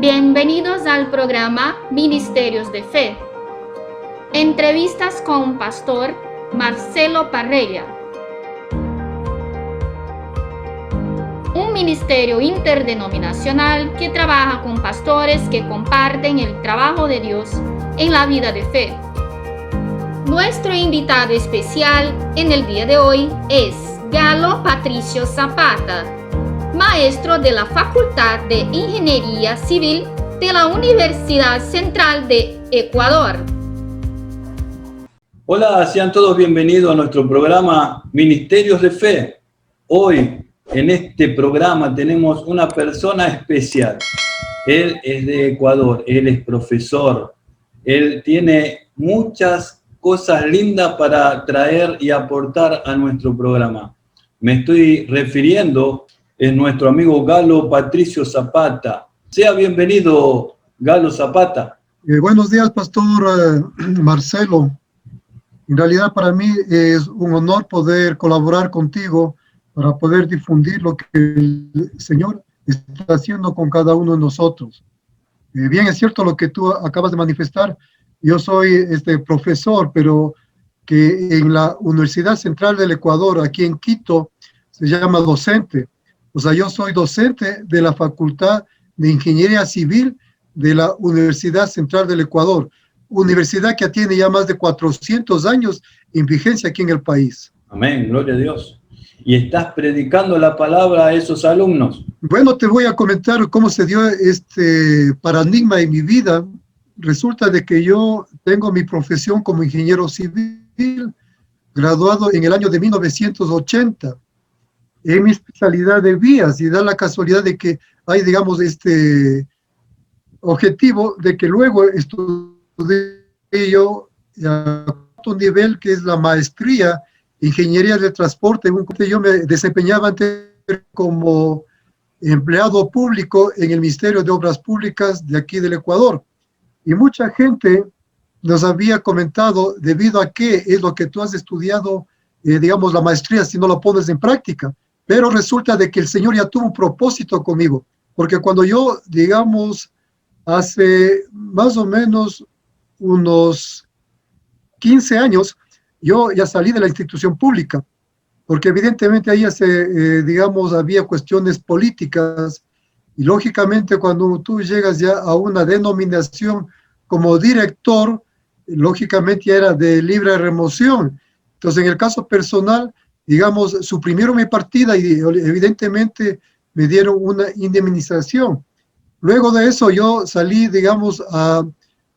Bienvenidos al programa Ministerios de Fe. Entrevistas con Pastor Marcelo Parrella. Un ministerio interdenominacional que trabaja con pastores que comparten el trabajo de Dios en la vida de fe. Nuestro invitado especial en el día de hoy es Galo Patricio Zapata, maestro de la Facultad de Ingeniería Civil de la Universidad Central de Ecuador. Hola, sean todos bienvenidos a nuestro programa Ministerios de Fe. Hoy, en este programa, tenemos una persona especial. Él es de Ecuador, él es profesor, él tiene muchas cosas lindas para traer y aportar a nuestro programa. Me estoy refiriendo a nuestro amigo Galo Patricio Zapata. Sea bienvenido, Galo Zapata. Buenos días, Pastor Marcelo. En realidad para mí es un honor poder colaborar contigo para poder difundir lo que el Señor está haciendo con cada uno de nosotros. Bien, es cierto lo que tú acabas de manifestar. Yo soy profesor, pero que en la Universidad Central del Ecuador, aquí en Quito, se llama docente. O sea, yo soy docente de la Facultad de Ingeniería Civil de la Universidad Central del Ecuador, universidad que tiene ya más de 400 años en vigencia aquí en el país. Amén, gloria a Dios. Y estás predicando la palabra a esos alumnos. Bueno, te voy a comentar cómo se dio este paradigma en mi vida. Resulta de que yo tengo mi profesión como ingeniero civil, graduado en el año de 1980, en mi especialidad de vías, y da la casualidad de que hay, digamos, objetivo de que luego estudié yo a un nivel que es la maestría Ingeniería de Transporte. Yo me desempeñaba antes como empleado público en el Ministerio de Obras Públicas de aquí del Ecuador. Y mucha gente nos había comentado, debido a qué es lo que tú has estudiado, digamos, la maestría, si no lo pones en práctica. Pero resulta de que el Señor ya tuvo un propósito conmigo. Porque cuando yo, digamos, hace más o menos unos 15 años, yo ya salí de la institución pública, porque evidentemente ahí digamos, había cuestiones políticas, y lógicamente cuando tú llegas ya a una denominación como director, lógicamente ya era de libre remoción. Entonces, en el caso personal, digamos, suprimieron mi partida y evidentemente me dieron una indemnización. Luego de eso yo salí, digamos, a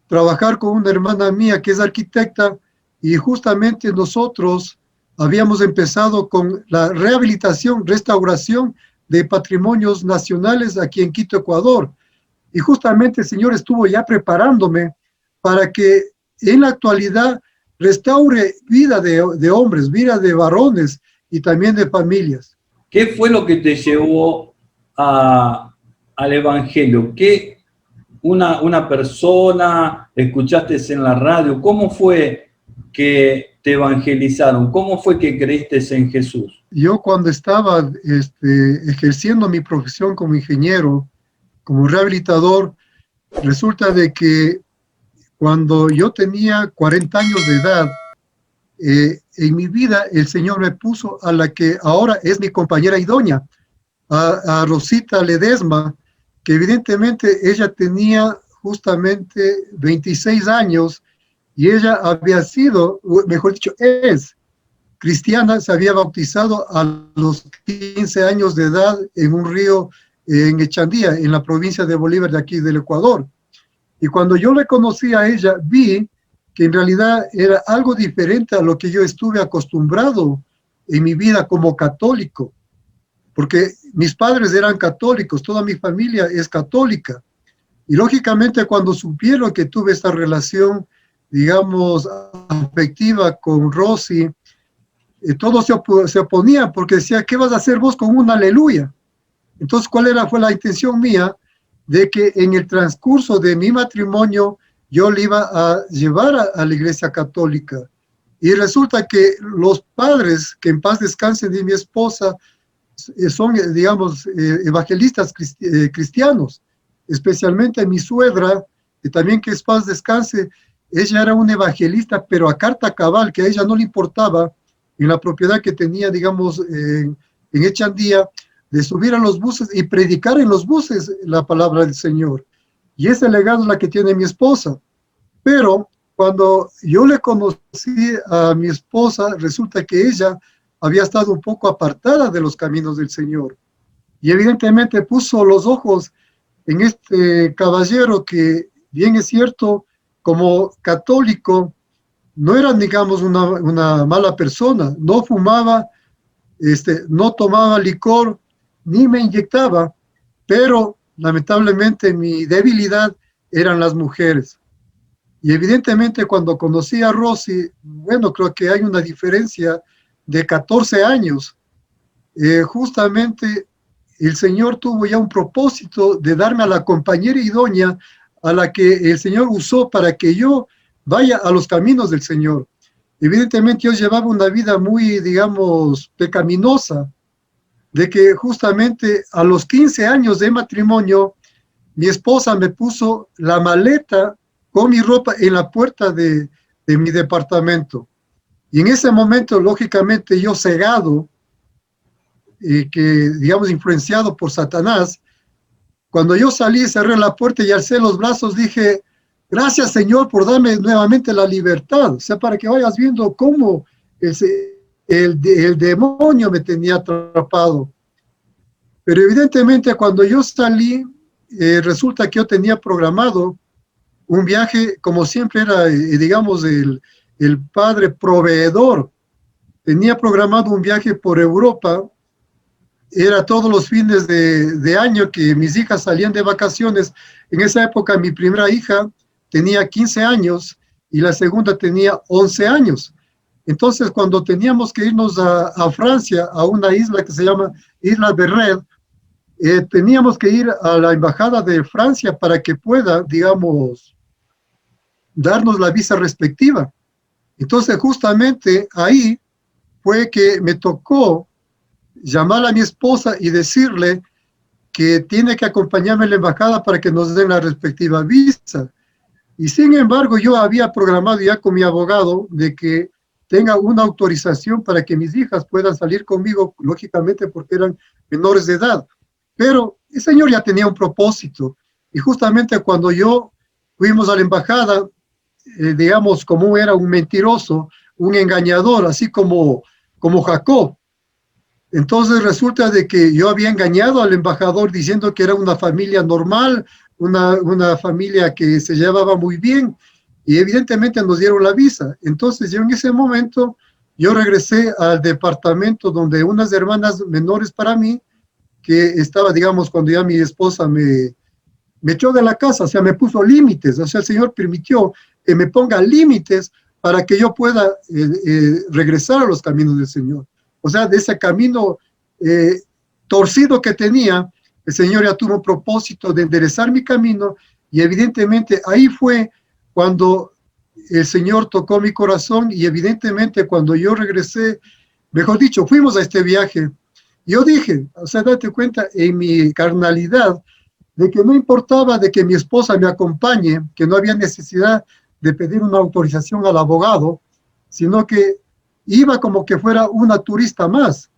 trabajar con una hermana mía que es arquitecta, y justamente nosotros habíamos empezado con la rehabilitación, restauración de patrimonios nacionales aquí en Quito, Ecuador. Y justamente el Señor estuvo ya preparándome para que en la actualidad restaure vida de hombres, vida de varones y también de familias. ¿Qué fue lo que te llevó al Evangelio? ¿Qué una persona escuchaste en la radio? ¿Cómo fue que te evangelizaron? ¿Cómo fue que creíste en Jesús? Yo cuando estaba ejerciendo mi profesión como ingeniero, como rehabilitador, resulta de que cuando yo tenía 40 años de edad, en mi vida el Señor me puso a la que ahora es mi compañera idónea, a Rosita Ledesma, que evidentemente ella tenía justamente 26 años y ella había sido, mejor dicho, es cristiana, se había bautizado a los 15 años de edad en un río en Echandía, en la provincia de Bolívar de aquí del Ecuador. Y cuando yo le conocí a ella, vi que en realidad era algo diferente a lo que yo estuve acostumbrado en mi vida como católico, porque mis padres eran católicos, toda mi familia es católica. Y lógicamente cuando supieron que tuve esta relación, digamos, afectiva con Rosy, todos se oponían porque decía, ¿qué vas a hacer vos con un aleluya? Entonces, fue la intención mía? De que en el transcurso de mi matrimonio yo le iba a llevar a la iglesia católica. Y resulta que los padres, que en paz descansen, de mi esposa, son, digamos, evangelistas cristianos. especialmente mi suegra, y también que es paz descanse, ella era una evangelista, pero a carta cabal, que a ella no le importaba, en la propiedad que tenía, digamos, en Echandía, de subir a los buses y predicar en los buses la palabra del Señor. Y ese legado es la que tiene mi esposa. Pero cuando yo le conocí a mi esposa, resulta que ella había estado un poco apartada de los caminos del Señor. Y evidentemente puso los ojos en este caballero que, bien es cierto, como católico, no era, digamos, una mala persona, no fumaba, no tomaba licor, ni me inyectaba, pero lamentablemente mi debilidad eran las mujeres. Y evidentemente cuando conocí a Rosy, bueno, creo que hay una diferencia de 14 años. Justamente el Señor tuvo ya un propósito de darme a la compañera idónea a la que el Señor usó para que yo vaya a los caminos del Señor. Evidentemente yo llevaba una vida muy, digamos, pecaminosa, de que justamente a los 15 años de matrimonio, mi esposa me puso la maleta con mi ropa en la puerta de mi departamento. Y en ese momento, lógicamente, yo cegado, que digamos influenciado por Satanás, cuando yo salí, cerré la puerta y alcé los brazos, dije, gracias Señor por darme nuevamente la libertad, o sea, para que vayas viendo cómo el demonio me tenía atrapado. Pero evidentemente cuando yo salí, resulta que yo tenía programado un viaje, como siempre era, digamos, el padre proveedor. Tenía programado un viaje por Europa, era todos los fines de año que mis hijas salían de vacaciones. En esa época mi primera hija tenía 15 años y la segunda tenía 11 años. Entonces, cuando teníamos que irnos a Francia, a una isla que se llama Isla de Red, teníamos que ir a la embajada de Francia para que pueda, digamos, darnos la visa respectiva. Entonces, justamente ahí fue que me tocó llamar a mi esposa y decirle que tiene que acompañarme a la embajada para que nos den la respectiva visa. Y sin embargo, yo había programado ya con mi abogado de que tenga una autorización para que mis hijas puedan salir conmigo, lógicamente porque eran menores de edad. Pero el Señor ya tenía un propósito. Y justamente cuando yo fuimos a la embajada, digamos, como era un mentiroso, un engañador, así como Jacob. Entonces resulta de que yo había engañado al embajador diciendo que era una familia normal, una familia que se llevaba muy bien, y evidentemente nos dieron la visa. Entonces yo en ese momento, yo regresé al departamento donde unas hermanas menores para mí, que estaba, digamos, cuando ya mi esposa me echó de la casa, o sea, me puso límites, o sea, el Señor permitió que me ponga límites para que yo pueda regresar a los caminos del Señor. O sea, de ese camino torcido que tenía, el Señor ya tuvo un propósito de enderezar mi camino, y evidentemente ahí fue cuando el Señor tocó mi corazón, y evidentemente cuando yo regresé, mejor dicho, fuimos a este viaje, yo dije, o sea, date cuenta en mi carnalidad, de que no importaba de que mi esposa me acompañe, que no había necesidad de pedir una autorización al abogado, sino que iba como que fuera una turista más.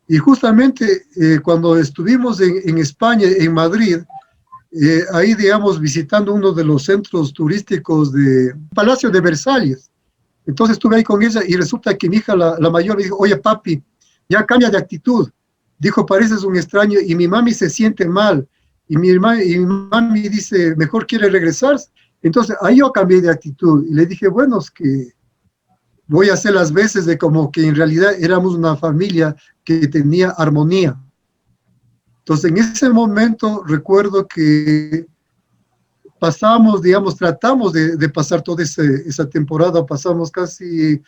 Y justamente cuando estuvimos en España, en Madrid, ahí, digamos, visitando uno de los centros turísticos de Palacio de Versalles, entonces estuve ahí con ella y resulta que mi hija, la mayor, me dijo, oye papi, ya cambia de actitud. Dijo, pareces un extraño, y mi mami se siente mal. Y mi mami dice, mejor quiere regresar. Entonces ahí yo cambié de actitud y le dije, bueno, es que voy a hacer las veces de como que en realidad éramos una familia que tenía armonía. Entonces en ese momento recuerdo que pasamos, digamos, tratamos de pasar toda esa temporada, pasamos casi,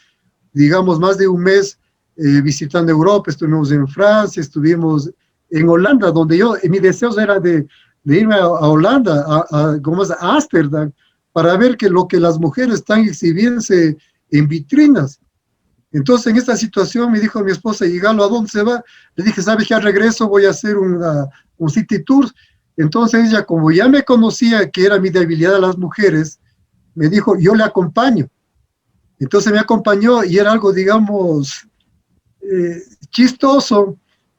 digamos, más de un mes visitando Europa, estuvimos en Francia, estuvimos en Holanda, donde mi deseo era de irme a Holanda, a Ámsterdam, para ver que lo que las mujeres están exhibiéndose en vitrinas. Entonces, en esta situación me dijo mi esposa, ¿y Galo a dónde se va? Le dije, ¿sabes qué? Al regreso voy a hacer un city tour. Entonces ella, como ya me conocía que era mi debilidad a las mujeres, me dijo, yo le acompaño. Entonces me acompañó y era algo, digamos, chistoso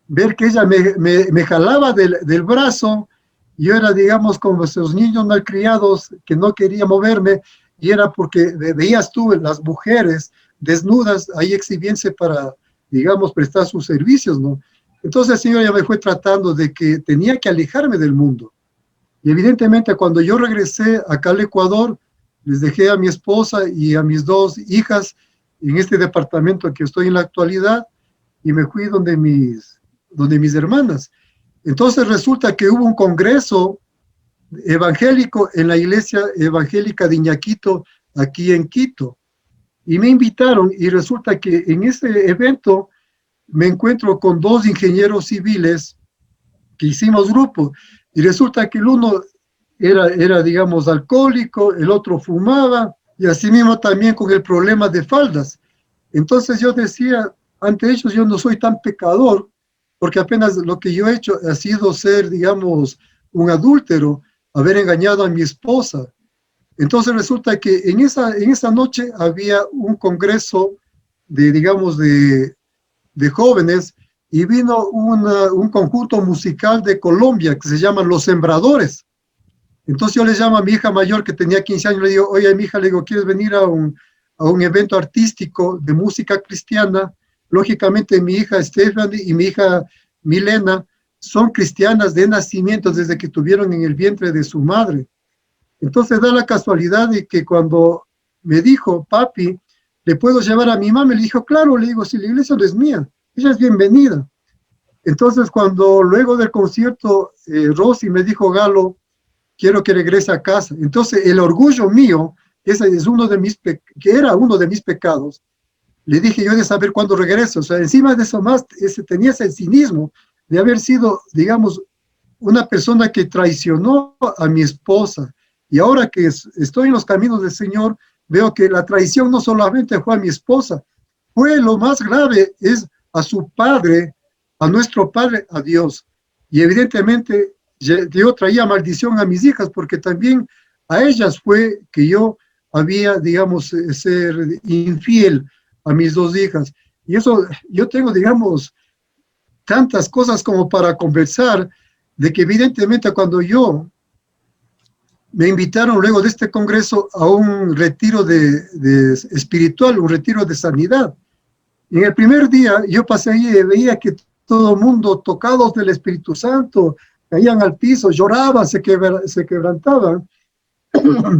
ver que ella me jalaba del brazo. Yo era, digamos, como esos niños malcriados que no quería moverme, y era porque veías tú las mujeres desnudas ahí exhibiéndose para, digamos, prestar sus servicios, ¿no? Entonces el Señor ya me fue tratando de que tenía que alejarme del mundo. Y evidentemente cuando yo regresé acá al Ecuador, les dejé a mi esposa y a mis 2 hijas en este departamento que estoy en la actualidad, y me fui donde mis hermanas. Entonces resulta que hubo un congreso evangélico en la iglesia evangélica de Iñaquito, aquí en Quito, y me invitaron, y resulta que en ese evento me encuentro con 2 ingenieros civiles que hicimos grupo, y resulta que el uno era, digamos, alcohólico, el otro fumaba, y así mismo también con el problema de faldas. Entonces yo decía, ante ellos yo no soy tan pecador, porque apenas lo que yo he hecho ha sido ser, digamos, un adúltero, haber engañado a mi esposa. Entonces resulta que en esa noche había un congreso digamos, de jóvenes, y vino un conjunto musical de Colombia que se llama Los Sembradores. Entonces yo le llamo a mi hija mayor que tenía 15 años, le digo, oye, mi hija, le digo, ¿quieres venir a un evento artístico de música cristiana? Lógicamente mi hija Stephanie y mi hija Milena son cristianas de nacimiento desde que tuvieron en el vientre de su madre. Entonces da la casualidad de que cuando me dijo, papi, ¿le puedo llevar a mi mamá? Le dijo, claro, le digo, si la iglesia no es mía, ella es bienvenida. Entonces cuando luego del concierto, Rosy me dijo, Galo, quiero que regrese a casa. Entonces el orgullo mío, ese es que era uno de mis pecados. Le dije yo de saber cuándo regreso. O sea, encima de eso más, tenía ese cinismo de haber sido, digamos, una persona que traicionó a mi esposa. Y ahora que estoy en los caminos del Señor, veo que la traición no solamente fue a mi esposa, fue lo más grave, es a su padre, a nuestro padre, a Dios. Y evidentemente yo traía maldición a mis hijas, porque también a ellas fue que yo había, digamos, ser infiel a mis 2 hijas. Y eso, yo tengo, digamos, tantas cosas como para conversar, de que evidentemente cuando me invitaron luego de este congreso a un retiro espiritual, un retiro de sanidad. Y en el primer día yo pasé ahí y veía que todo el mundo, tocados del Espíritu Santo, caían al piso, lloraban, se quebrantaban.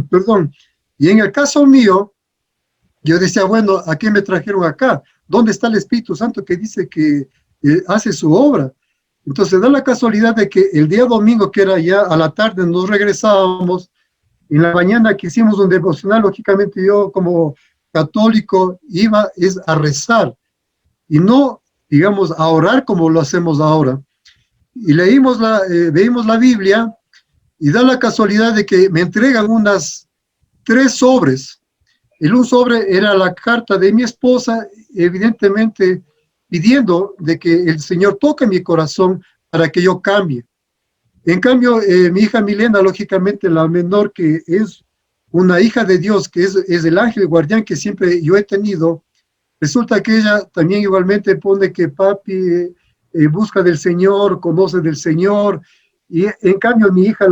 Perdón. Y en el caso mío, yo decía, bueno, ¿a qué me trajeron acá? ¿Dónde está el Espíritu Santo que dice que hace su obra? Entonces da la casualidad de que el día domingo, que era ya a la tarde, nos regresábamos. En la mañana que hicimos un devocional, lógicamente yo como católico iba a rezar, y no, digamos, a orar como lo hacemos ahora. Y veímos la Biblia, y da la casualidad de que me entregan 3 sobres. Un sobre era la carta de mi esposa, evidentemente pidiendo de que el Señor toque mi corazón para que yo cambie. En cambio, mi hija Milena, lógicamente la menor, que es una hija de Dios, que es el ángel guardián que siempre yo he tenido, resulta que ella también igualmente pone que papi busca del Señor, conoce del Señor. Y en cambio mi hija,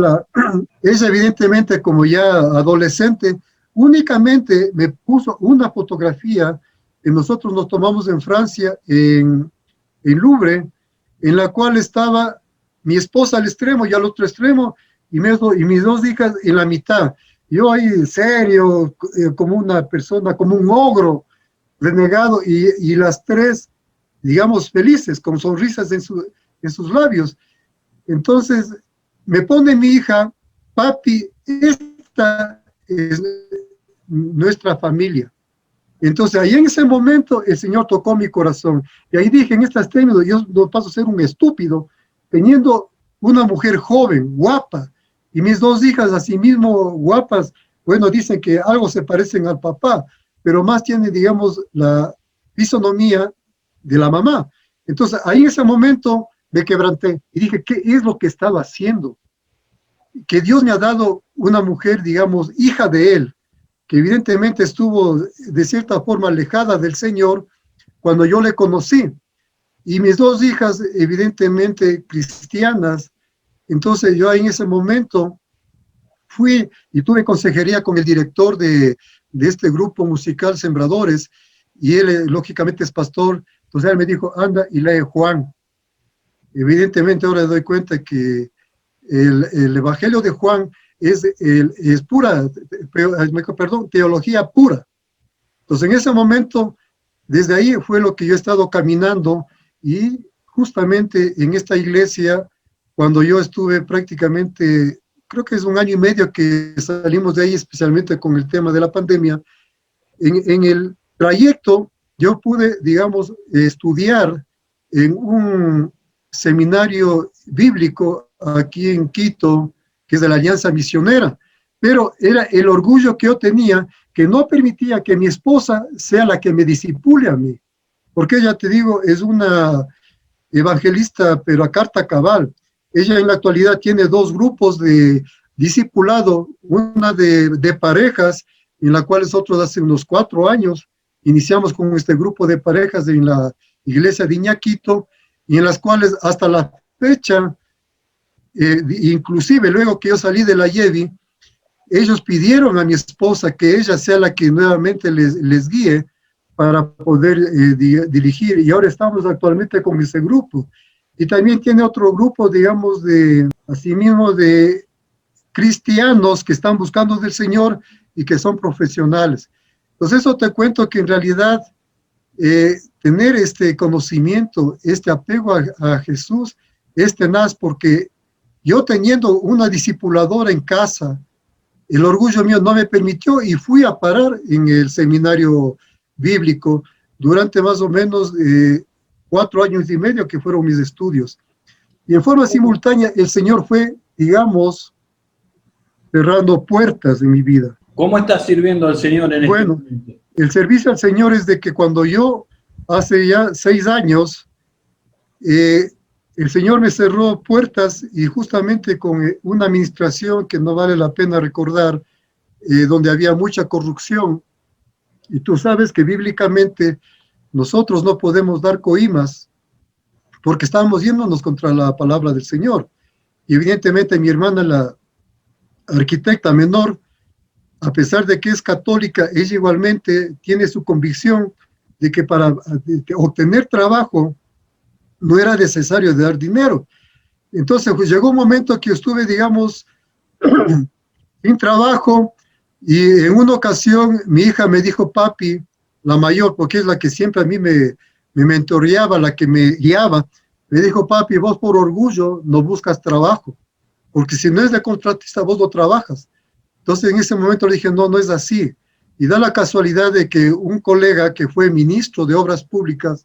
ella evidentemente como ya adolescente, únicamente me puso una fotografía que nosotros nos tomamos en Francia, en Louvre, en la cual estaba mi esposa al extremo y al otro extremo, y mis 2 hijas en la mitad. Yo ahí serio, como una persona, como un ogro renegado, y las 3, digamos, felices, con sonrisas en sus labios. Entonces me pone mi hija, papi, esta es nuestra familia. Entonces ahí en ese momento el Señor tocó mi corazón, y ahí dije, en estas términos, yo no paso a ser un estúpido teniendo una mujer joven, guapa, y mis 2 hijas así mismo guapas. Bueno, dicen que algo se parecen al papá, pero más tiene, digamos, la fisonomía de la mamá. Entonces ahí en ese momento me quebranté y dije, ¿qué es lo que estaba haciendo? que Dios me ha dado una mujer, digamos, hija de Él, que evidentemente estuvo de cierta forma alejada del Señor cuando yo le conocí. Y mis dos hijas, evidentemente cristianas. Entonces yo en ese momento fui y tuve consejería con el director de este grupo musical Sembradores, y él lógicamente es pastor. Entonces él me dijo, anda y lee Juan. Evidentemente ahora me doy cuenta que el Evangelio de Juan es pura, perdón, teología pura. Entonces en ese momento, desde ahí fue lo que yo he estado caminando, y justamente en esta iglesia, cuando yo estuve prácticamente, creo que es 1 año y medio que salimos de ahí, especialmente con el tema de la pandemia, en el trayecto yo pude, digamos, estudiar en un seminario bíblico aquí en Quito, que es de la Alianza Misionera, pero era el orgullo que yo tenía, que no permitía que mi esposa sea la que me discipule a mí, porque ella, te digo, es una evangelista, pero a carta cabal. Ella en la actualidad tiene 2 grupos de discipulado, una de parejas, en la cual nosotros hace unos 4 años iniciamos con este grupo de parejas en la iglesia de Iñaquito, y en las cuales hasta la fecha, inclusive luego que yo salí de la YEVI, ellos pidieron a mi esposa que ella sea la que nuevamente les guíe para poder dirigir, y ahora estamos actualmente con ese grupo. Y también tiene otro grupo, digamos, asimismo de cristianos que están buscando del Señor y que son profesionales. Entonces eso te cuento que en realidad tener este conocimiento, este apego a Jesús es tenaz, porque yo teniendo una discipuladora en casa, el orgullo mío no me permitió, y fui a parar en el seminario bíblico durante más o menos 4 años y medio que fueron mis estudios. Y en forma simultánea el Señor fue, digamos, cerrando puertas en mi vida. ¿Cómo estás sirviendo al Señor en este momento? El servicio al Señor es de que cuando yo, hace ya 6 años, el Señor me cerró puertas, y justamente con una administración que no vale la pena recordar, donde había mucha corrupción. Y tú sabes que bíblicamente nosotros no podemos dar coimas, porque estábamos yéndonos contra la palabra del Señor. Y evidentemente mi hermana, la arquitecta menor, a pesar de que es católica, ella igualmente tiene su convicción de que para obtener trabajo no era necesario dar dinero. Entonces pues llegó un momento que estuve, digamos, sin trabajo, y en una ocasión mi hija me dijo, papi, la mayor, porque es la que siempre a mí me mentoreaba, la que me guiaba, me dijo, papi, vos por orgullo no buscas trabajo, porque si no es de contratista vos no trabajas. Entonces en ese momento le dije, no, no es así. Y da la casualidad de que un colega que fue ministro de Obras Públicas,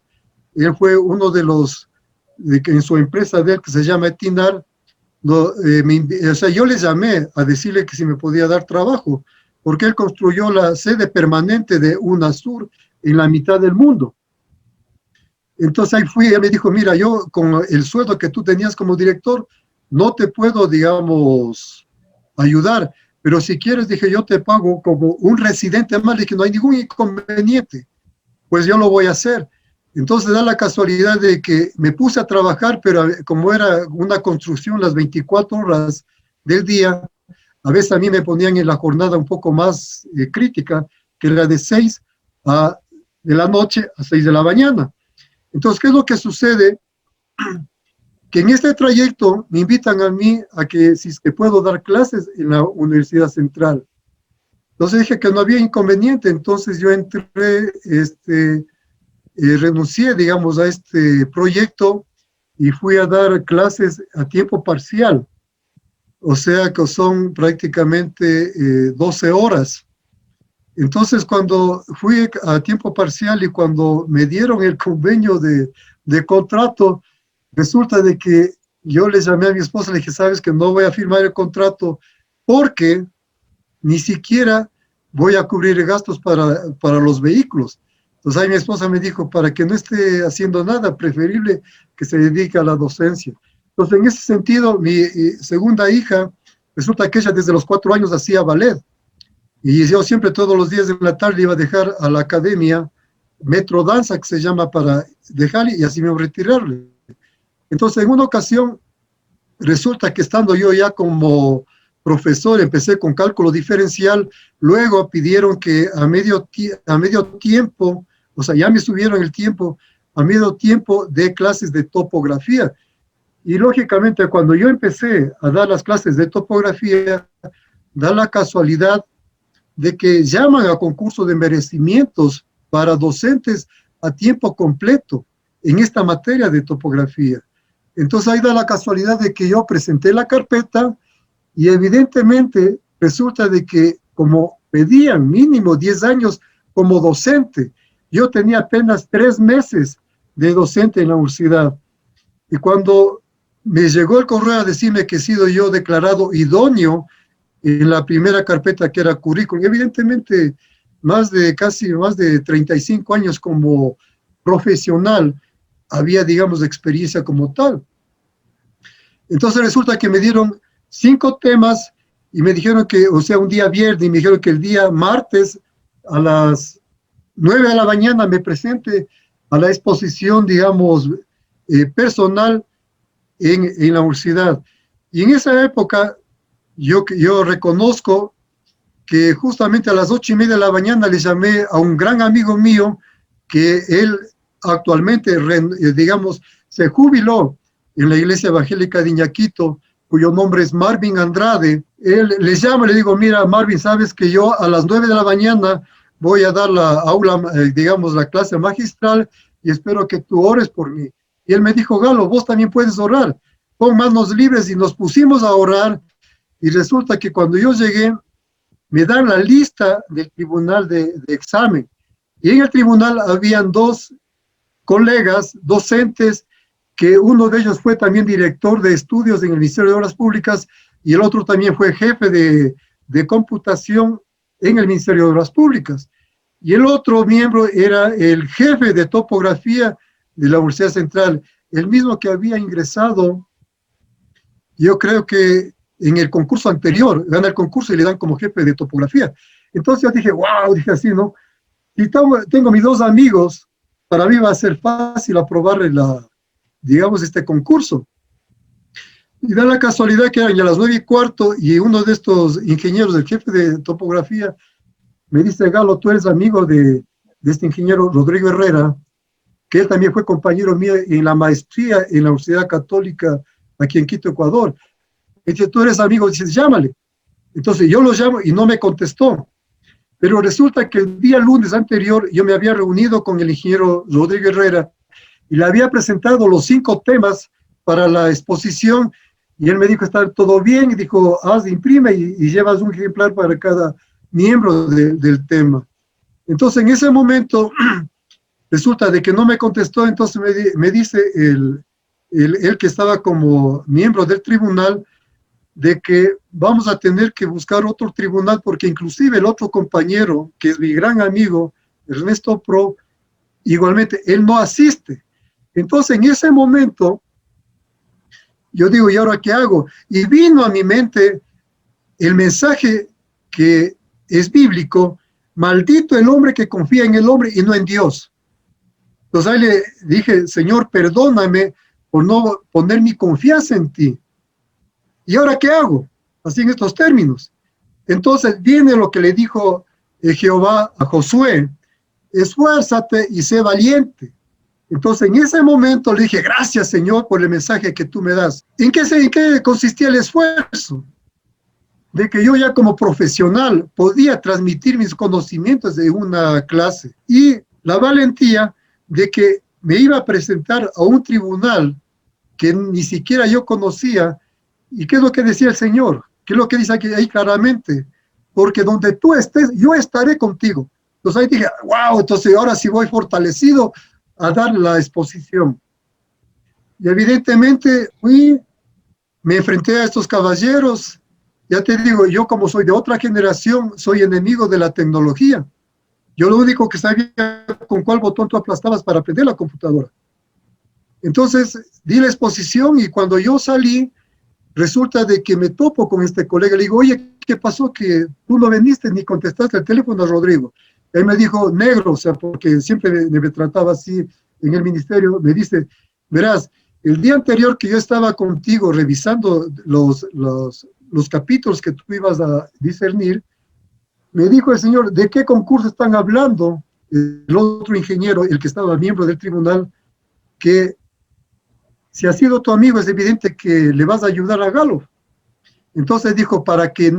él fue uno de los, en su empresa de él, que se llama Etinar, o sea, yo le llamé a decirle que si me podía dar trabajo, porque él construyó la sede permanente de UNASUR en la mitad del mundo. Entonces ahí fui, él me dijo, mira, yo con el sueldo que tú tenías como director, no te puedo, digamos, ayudar, pero si quieres, dije, yo te pago como un residente más, dije, no hay ningún inconveniente, pues yo lo voy a hacer. Entonces da la casualidad de que me puse a trabajar, pero como era una construcción las 24 horas del día, a veces a mí me ponían en la jornada un poco más crítica, que era de 6 de la noche a 6 de la mañana. Entonces, ¿qué es lo que sucede? Que en este trayecto me invitan a mí a que si es que puedo dar clases en la Universidad Central. Entonces dije que no había inconveniente, entonces yo entré, renuncié, digamos, a este proyecto y fui a dar clases a tiempo parcial. O sea que son prácticamente 12 horas. Entonces cuando fui a tiempo parcial y cuando me dieron el convenio de contrato, resulta de que yo le llamé a mi esposa y le dije, sabes que no voy a firmar el contrato porque ni siquiera voy a cubrir gastos para los vehículos. Entonces ahí mi esposa me dijo, para que no esté haciendo nada, preferible que se dedique a la docencia. Entonces en ese sentido, mi segunda hija resulta que ella desde los 4 años hacía ballet. Y yo siempre todos los días de la tarde iba a dejar a la academia Metro Danza, que se llama, para dejarle y así mismo retirarle. Entonces, en una ocasión, resulta que estando yo ya como profesor, empecé con cálculo diferencial, luego pidieron que a medio tiempo, o sea, ya me subieron el tiempo, a medio tiempo de clases de topografía. Y lógicamente, cuando yo empecé a dar las clases de topografía, da la casualidad de que llaman a concurso de merecimientos para docentes a tiempo completo en esta materia de topografía. Entonces ahí da la casualidad de que yo presenté la carpeta y evidentemente resulta de que como pedían mínimo 10 años como docente, yo tenía apenas 3 meses de docente en la universidad. Y cuando me llegó el correo a decirme que he sido yo declarado idóneo en la primera carpeta que era currículum, evidentemente casi más de 35 años como profesional, había, digamos, experiencia como tal. Entonces resulta que me dieron 5 temas y me dijeron que, o sea, un día viernes, y me dijeron que el día martes a las 9 de la mañana me presente a la exposición, digamos, personal en la universidad. Y en esa época yo reconozco que justamente a las 8:30 de la mañana le llamé a un gran amigo mío que él actualmente, digamos, se jubiló en la Iglesia Evangélica de Iñaquito, cuyo nombre es Marvin Andrade. Él le llama y le digo, mira, Marvin, sabes que yo a las 9 de la mañana voy a dar la aula, digamos, la clase magistral y espero que tú ores por mí. Y él me dijo, Galo, vos también puedes orar, pon manos libres, y nos pusimos a orar. Y resulta que cuando yo llegué, me dan la lista del tribunal de examen. Y en el tribunal habían 2 colegas docentes, que uno de ellos fue también director de estudios en el Ministerio de Obras Públicas y el otro también fue jefe de computación en el Ministerio de Obras Públicas. Y el otro miembro era el jefe de topografía de la Universidad Central, el mismo que había ingresado, yo creo que en el concurso anterior, gana el concurso y le dan como jefe de topografía. Entonces yo dije, wow, dije así, ¿no? Y tengo mis 2 amigos, para mí va a ser fácil aprobarle digamos, este concurso. Y da la casualidad que eran ya las 9:15 y uno de estos ingenieros, el jefe de topografía, me dice, Galo, tú eres amigo de este ingeniero Rodrigo Herrera, que él también fue compañero mío en la maestría en la Universidad Católica aquí en Quito, Ecuador. Me dice, tú eres amigo, dice, llámale. Entonces yo lo llamo y no me contestó. Pero resulta que el día lunes anterior yo me había reunido con el ingeniero Rodrigo Herrera y le había presentado los 5 temas para la exposición y él me dijo, está todo bien, y dijo, imprime y llevas un ejemplar para cada miembro del tema. Entonces en ese momento resulta de que no me contestó, entonces me dice el que estaba como miembro del tribunal, de que vamos a tener que buscar otro tribunal, porque inclusive el otro compañero, que es mi gran amigo, Ernesto Pro, igualmente, él no asiste. Entonces, en ese momento, yo digo, ¿y ahora qué hago? Y vino a mi mente el mensaje que es bíblico, maldito el hombre que confía en el hombre y no en Dios. Entonces ahí le dije, Señor, perdóname por no poner mi confianza en ti. ¿Y ahora qué hago? Así en estos términos. Entonces viene lo que le dijo Jehová a Josué, esfuérzate y sé valiente. Entonces en ese momento le dije, gracias Señor por el mensaje que tú me das. ¿En qué consistía el esfuerzo? De que yo ya como profesional podía transmitir mis conocimientos de una clase. Y la valentía de que me iba a presentar a un tribunal que ni siquiera yo conocía. ¿Y qué es lo que decía el Señor? ¿Qué es lo que dice aquí ahí claramente? Porque donde tú estés, yo estaré contigo. Entonces ahí dije, wow, entonces ahora sí voy fortalecido a dar la exposición. Y evidentemente me enfrenté a estos caballeros. Ya te digo, yo como soy de otra generación, soy enemigo de la tecnología. Yo lo único que sabía con cuál botón tú aplastabas para prender la computadora. Entonces di la exposición y cuando yo salí, resulta de que me topo con este colega, le digo, oye, ¿qué pasó? Que tú no viniste ni contestaste el teléfono a Rodrigo. Él me dijo, negro, o sea, porque siempre me trataba así en el ministerio, me dice, verás, el día anterior que yo estaba contigo revisando los capítulos que tú ibas a discernir, me dijo el señor, ¿de qué concurso están hablando? El otro ingeniero, el que estaba miembro del tribunal, que si ha sido tu amigo es evidente que le vas a ayudar a Galo. Entonces dijo, para que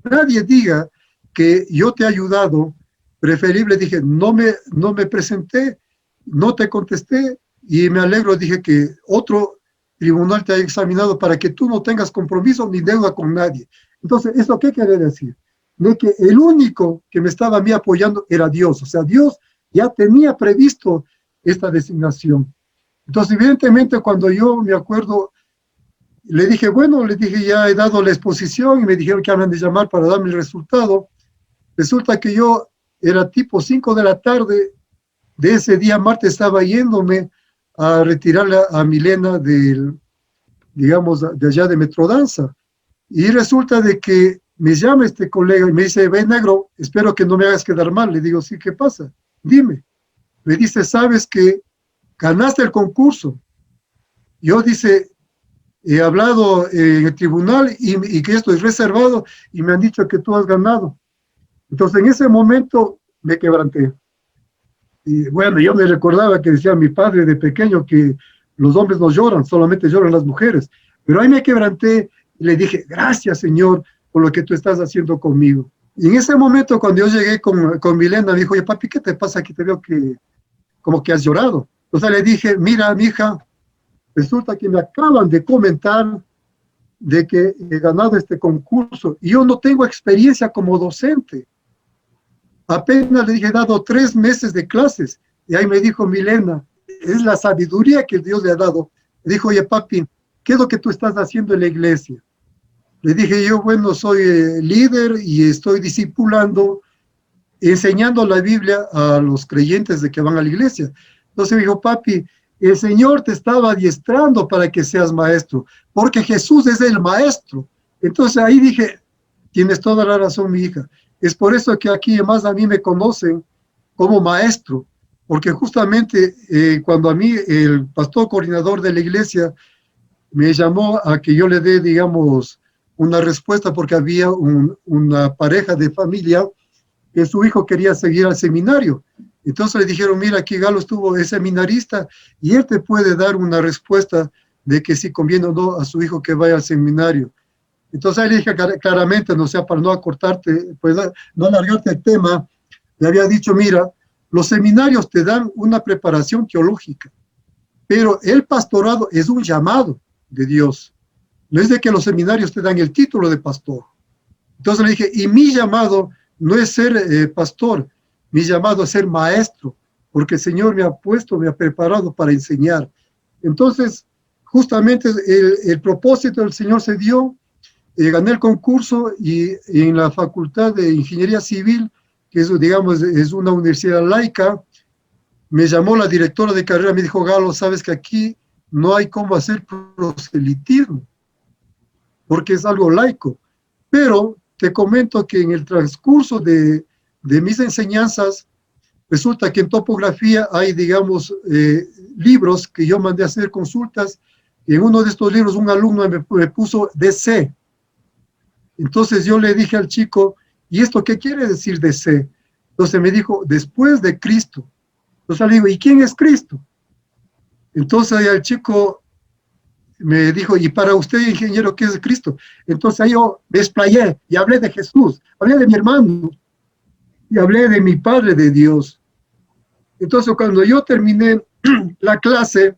nadie diga que yo te he ayudado, preferible, dije, no me presenté, no te contesté, y me alegro, dije, que otro tribunal te haya examinado para que tú no tengas compromiso ni deuda con nadie. Entonces, ¿eso qué quiere decir? De que el único que me estaba a mí apoyando era Dios, o sea, Dios ya tenía previsto esta designación. Entonces, evidentemente, cuando yo me acuerdo, le dije, bueno, le dije, ya he dado la exposición, y me dijeron que hablan de llamar para darme el resultado. Resulta que yo era tipo 5 de la tarde, de ese día martes estaba yéndome a retirarla a Milena digamos, de allá de Metrodanza. Y resulta de que me llama este colega y me dice, ve negro, espero que no me hagas quedar mal. Le digo, sí, ¿qué pasa? Dime. Me dice, ¿sabes que ganaste el concurso? Yo, dice, he hablado en el tribunal y que esto es reservado y me han dicho que tú has ganado. Entonces, en ese momento me quebranté. Y bueno, yo me recordaba que decía mi padre de pequeño que los hombres no lloran, solamente lloran las mujeres. Pero ahí me quebranté y le dije, gracias, Señor, por lo que tú estás haciendo conmigo. Y en ese momento, cuando yo llegué con Milena, me dijo, oye, papi, ¿qué te pasa? Que te veo que como que has llorado. Entonces le dije, mira, mi hija, resulta que me acaban de comentar de que he ganado este concurso y yo no tengo experiencia como docente. Apenas le dije, he dado 3 meses de clases. Y ahí me dijo Milena, es la sabiduría que Dios le ha dado. Le dijo, oye, papi, ¿qué es lo que tú estás haciendo en la iglesia? Le dije yo, bueno, soy líder y estoy discipulando, enseñando la Biblia a los creyentes de que van a la iglesia. Entonces me dijo, papi, el Señor te estaba adiestrando para que seas maestro, porque Jesús es el maestro. Entonces ahí dije, tienes toda la razón, mi hija. Es por eso que aquí más a mí me conocen como maestro, porque justamente cuando a mí el pastor coordinador de la iglesia me llamó a que yo le dé, digamos, una respuesta, porque había una pareja de familia que su hijo quería seguir al seminario. Entonces le dijeron, mira, aquí Galo es seminarista y él te puede dar una respuesta de que si conviene o no a su hijo que vaya al seminario. Entonces ahí le dije claramente, no sea para no acortarte, pues no alargarte el tema, le había dicho, mira, los seminarios te dan una preparación teológica, pero el pastorado es un llamado de Dios. No es de que los seminarios te dan el título de pastor. Entonces le dije, y mi llamado no es ser pastor, mi llamado es ser maestro, porque el Señor me ha preparado para enseñar. Entonces, justamente el propósito del Señor se dio, gané el concurso y en la Facultad de Ingeniería Civil, que es, digamos, es una universidad laica, me llamó la directora de carrera, me dijo, Galo, sabes que aquí no hay cómo hacer proselitismo, porque es algo laico. Pero te comento que en el transcurso de mis enseñanzas, resulta que en topografía hay, digamos, libros que yo mandé a hacer consultas, y en uno de estos libros un alumno me puso DC. Entonces yo le dije al chico, ¿y esto qué quiere decir DC? Entonces me dijo, después de Cristo. Entonces le digo, ¿y quién es Cristo? Entonces el chico me dijo, ¿y para usted, ingeniero, qué es Cristo? Entonces ahí yo me explayé y hablé de Jesús, hablé de mi hermano y hablé de mi Padre de Dios. Entonces cuando yo terminé la clase,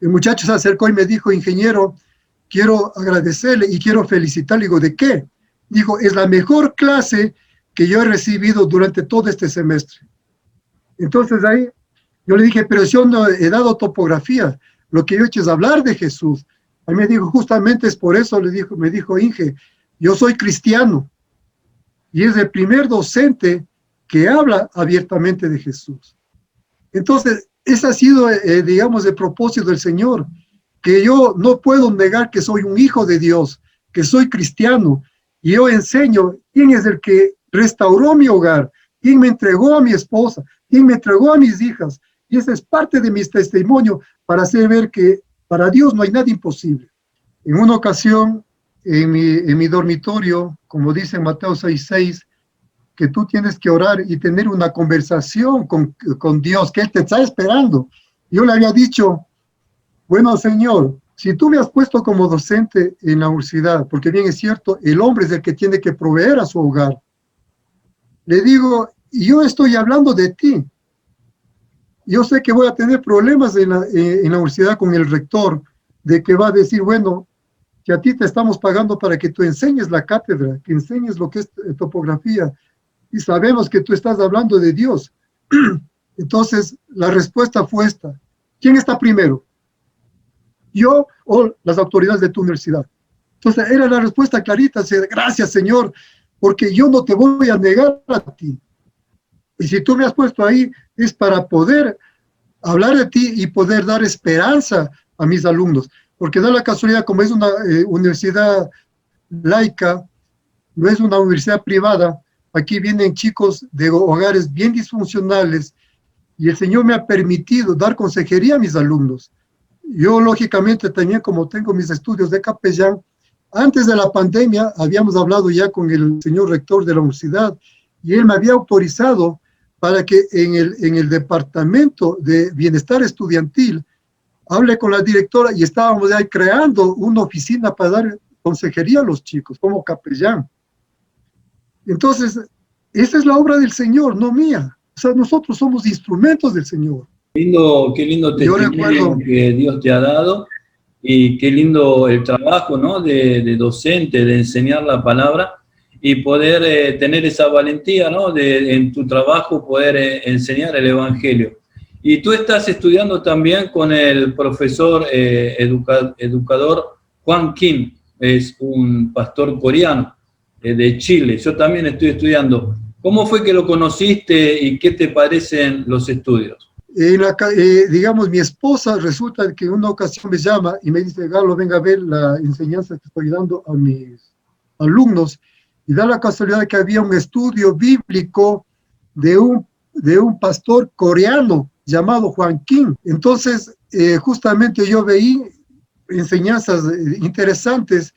el muchacho se acercó y me dijo, ingeniero, quiero agradecerle y quiero felicitarle. Digo, ¿de qué? Dijo, es la mejor clase que yo he recibido durante todo este semestre. Entonces ahí yo le dije, pero yo no he dado topografía, lo que yo he hecho es hablar de Jesús. Ahí me dijo, justamente es por eso, me dijo, Inge, yo soy cristiano. Y es el primer docente que habla abiertamente de Jesús. Entonces, ese ha sido, digamos, el propósito del Señor, que yo no puedo negar que soy un hijo de Dios, que soy cristiano, y yo enseño quién es el que restauró mi hogar, quién me entregó a mi esposa, quién me entregó a mis hijas, y ese es parte de mi testimonio para hacer ver que para Dios no hay nada imposible. En una ocasión, en mi dormitorio, como dice Mateo 6:6, que tú tienes que orar y tener una conversación con Dios, que Él te está esperando. Yo le había dicho, bueno, Señor, si tú me has puesto como docente en la universidad, porque bien es cierto, el hombre es el que tiene que proveer a su hogar. Le digo, yo estoy hablando de ti. Yo sé que voy a tener problemas en la universidad con el rector, de que va a decir, bueno, que a ti te estamos pagando para que tú enseñes la cátedra, que enseñes lo que es topografía, y sabemos que tú estás hablando de Dios. Entonces, la respuesta fue esta. ¿Quién está primero? ¿Yo o las autoridades de tu universidad? Entonces, era la respuesta clarita. Gracias, Señor, porque yo no te voy a negar a ti. Y si tú me has puesto ahí, es para poder hablar de ti y poder dar esperanza a mis alumnos. Porque da la casualidad, como es una universidad laica, no es una universidad privada, aquí vienen chicos de hogares bien disfuncionales y el Señor me ha permitido dar consejería a mis alumnos. Yo, lógicamente, también como tengo mis estudios de capellán, antes de la pandemia habíamos hablado ya con el señor rector de la universidad y él me había autorizado para que en el departamento de bienestar estudiantil hable con la directora y estábamos ahí creando una oficina para dar consejería a los chicos como capellán. Entonces, esa es la obra del Señor, no mía. O sea, nosotros somos instrumentos del Señor. Qué lindo testimonio que Dios te ha dado y qué lindo el trabajo, ¿no? de docente, de enseñar la palabra y poder tener esa valentía, ¿no? de en tu trabajo poder enseñar el Evangelio. Y tú estás estudiando también con el profesor educador Juan Kim, es un pastor coreano de Chile. Yo también estoy estudiando. ¿Cómo fue que lo conociste y qué te parecen los estudios? Digamos, mi esposa resulta que en una ocasión me llama y me dice, Galo, venga a ver la enseñanza que estoy dando a mis alumnos. Y da la casualidad que había un estudio bíblico de un pastor coreano llamado Juan Kim. Entonces, justamente yo veí enseñanzas interesantes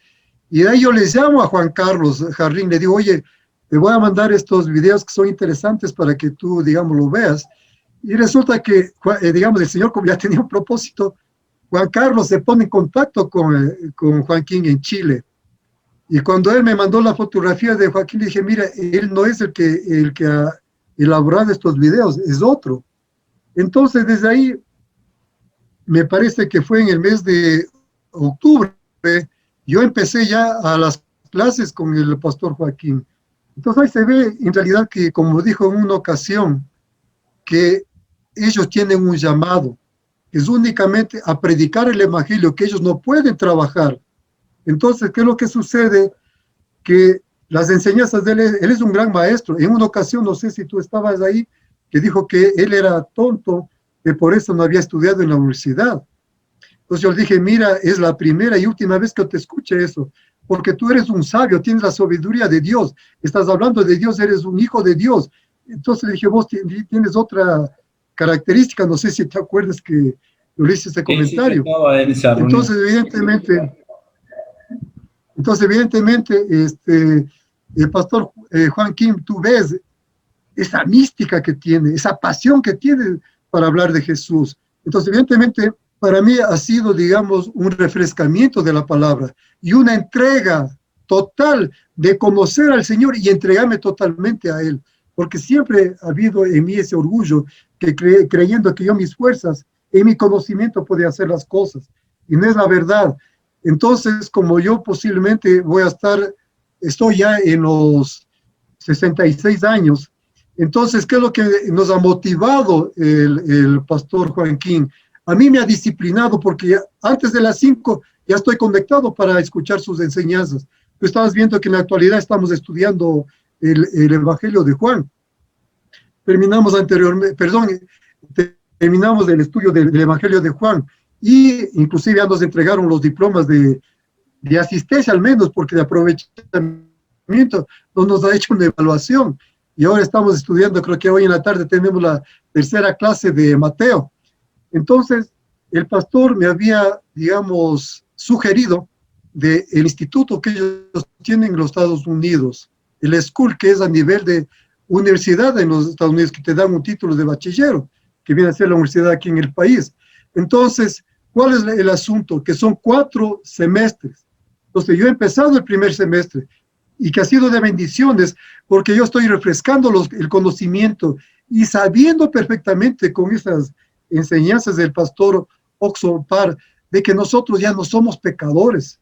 y de ahí yo les llamo a Juan Carlos Jarrín, le digo, oye, te voy a mandar estos videos que son interesantes para que tú, digamos, lo veas. Y resulta que, digamos, el Señor, como ya tenía un propósito, Juan Carlos se pone en contacto con Juan Kim en Chile. Y cuando él me mandó la fotografía de Joaquín, le dije, mira, él no es el que ha elaborado estos videos, es otro. Entonces, desde ahí, me parece que fue en el mes de octubre, yo empecé ya a las clases con el pastor Joaquín. Entonces ahí se ve en realidad que, como dijo en una ocasión, que ellos tienen un llamado, que es únicamente a predicar el evangelio, que ellos no pueden trabajar. Entonces, ¿qué es lo que sucede? Que las enseñanzas de él es un gran maestro. En una ocasión, no sé si tú estabas ahí, que dijo que él era tonto, que por eso no había estudiado en la universidad. Entonces yo le dije, mira, es la primera y última vez que te escuché eso, porque tú eres un sabio, tienes la sabiduría de Dios, estás hablando de Dios, eres un hijo de Dios. Entonces le dije, vos tienes otra característica, no sé si te acuerdas que yo le hice ese comentario. Entonces, evidentemente, el pastor Juan Kim, tú ves esa mística que tiene, esa pasión que tiene para hablar de Jesús. Entonces, evidentemente, para mí ha sido, digamos, un refrescamiento de la palabra y una entrega total de conocer al Señor y entregarme totalmente a Él. Porque siempre ha habido en mí ese orgullo, que creyendo que yo mis fuerzas, en mi conocimiento podía hacer las cosas. Y no es la verdad. Entonces, como yo posiblemente estoy ya en los 66 años, entonces, ¿qué es lo que nos ha motivado el pastor Joaquín? A mí me ha disciplinado porque antes de las 5 ya estoy conectado para escuchar sus enseñanzas. Tú estabas viendo que en la actualidad estamos estudiando el Evangelio de Juan. Terminamos el estudio del Evangelio de Juan y inclusive ya nos entregaron los diplomas de asistencia al menos, porque de aprovechamiento no nos ha hecho una evaluación. Y ahora estamos estudiando, creo que hoy en la tarde tenemos la tercera clase de Mateo. Entonces, el pastor me había, digamos, sugerido del instituto que ellos tienen en los Estados Unidos, el school, que es a nivel de universidad en los Estados Unidos, que te dan un título de bachillero, que viene a ser la universidad aquí en el país. Entonces, ¿cuál es el asunto? Que son 4 semestres. Entonces, yo he empezado el primer semestre y que ha sido de bendiciones, porque yo estoy refrescando el conocimiento y sabiendo perfectamente con esas enseñanzas del pastor Oxford Parr, de que nosotros ya no somos pecadores,